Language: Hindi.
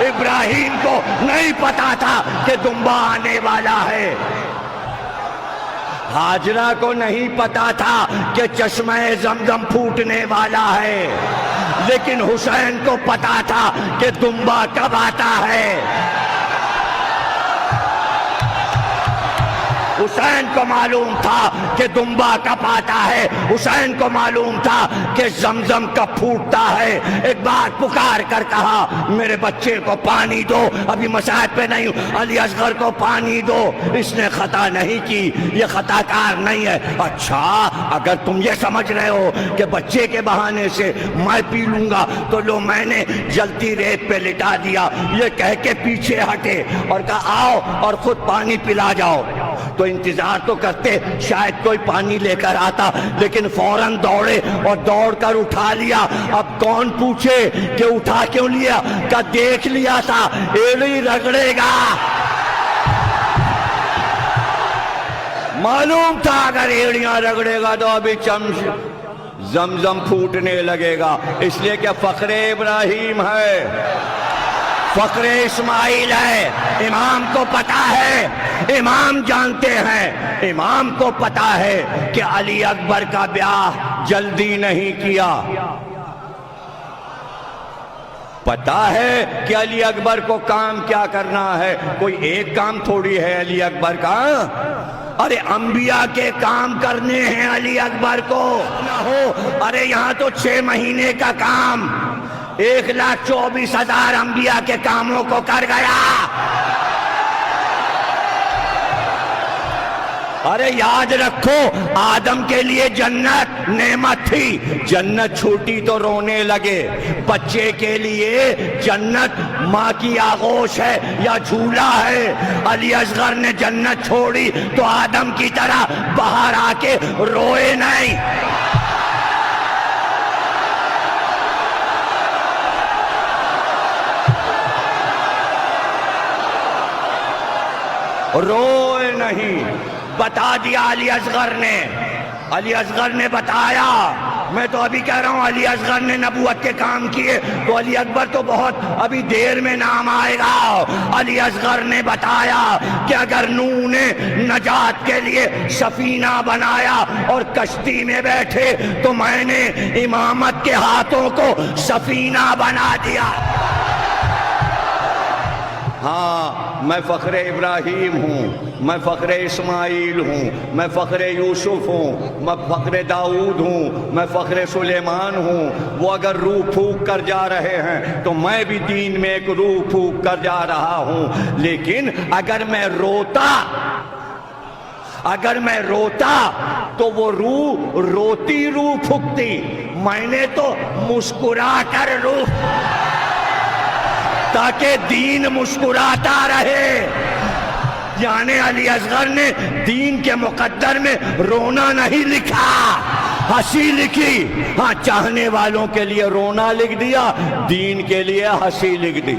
इब्राहिम को नहीं पता था कि दुम्बा आने वाला है। हाजरा को नहीं पता था कि चश्मे ज़मज़म फूटने वाला है, लेकिन हुसैन को पता था कि दुम्बा कब आता है। हुसैन को मालूम था कि दुम्बा कब आता है, हुसैन को मालूम था कि ज़मज़म कब फूटता है। एक बार पुकार कर कहा, मेरे बच्चे को पानी दो, अभी मसाहब पे नहीं हूं, अली असगर को पानी दो। इसने खता नहीं की, ये खताकार नहीं है। अच्छा, अगर तुम ये समझ रहे हो कि बच्चे के बहाने से मैं पी लूंगा, तो लो मैंने जलती रेत पे लिटा दिया। ये कह के पीछे हटे और कहा आओ और खुद पानी पिला जाओ। तो इंतजार तो करते शायद कोई पानी लेकर आता, लेकिन फौरन दौड़े और दौड़कर उठा लिया। अब कौन पूछे कि उठा क्यों लिया, का देख लिया था एड़ी रगड़ेगा। मालूम था अगर एड़ियां रगड़ेगा तो अभी ज़मज़म फूटने लगेगा। इसलिए क्या फख्रे इब्राहिम है, फख्रे इस्माइल है। इमाम को पता है, इमाम जानते हैं, इमाम को पता है कि अली अकबर का ब्याह जल्दी नहीं किया। पता है कि अली अकबर को काम क्या करना है, कोई एक काम थोड़ी है अली अकबर का। अरे अंबिया के काम करने हैं अली अकबर को ना हो। अरे यहाँ तो 6 महीने का काम 1,24,000 अंबिया के कामों को कर गया। अरे याद रखो, आदम के लिए जन्नत नेमत थी, जन्नत छूटी तो रोने लगे। बच्चे के लिए जन्नत माँ की आगोश है या झूला है। अली असगर ने जन्नत छोड़ी तो आदम की तरह बाहर आके रोए नहीं। रोए नहीं, बता दिया अली असगर ने। अली असगर ने बताया, मैं तो अभी कह रहा हूं अली असगर ने नबूवत के काम किए, तो अली अकबर तो बहुत अभी देर में नाम आएगा। अली असगर ने बताया कि अगर नूह ने नजात के लिए सफीना बनाया और कश्ती में बैठे, तो मैंने इमामत के हाथों को सफीना बना दिया। हाँ, मैं फख्रे इब्राहिम हूँ, मैं फख्रे इस्माइल हूँ, मैं फख्रे यूसुफ हूँ, मैं फख्रे दाऊद हूँ, मैं फख्रे सुलेमान हूँ। वो अगर रूह फूक कर जा रहे हैं तो मैं भी दीन में एक रूह फूक कर जा रहा हूँ। लेकिन अगर मैं रोता तो वो रूह रोती रूह फूकती, मैंने तो मुस्कुरा कर रूह, ताकि दीन मुस्कुराता रहे। यानी अली असगर ने दीन के मुकद्दर में रोना नहीं लिखा, हंसी लिखी। हाँ, चाहने वालों के लिए रोना लिख दिया, दीन के लिए हंसी लिख दी।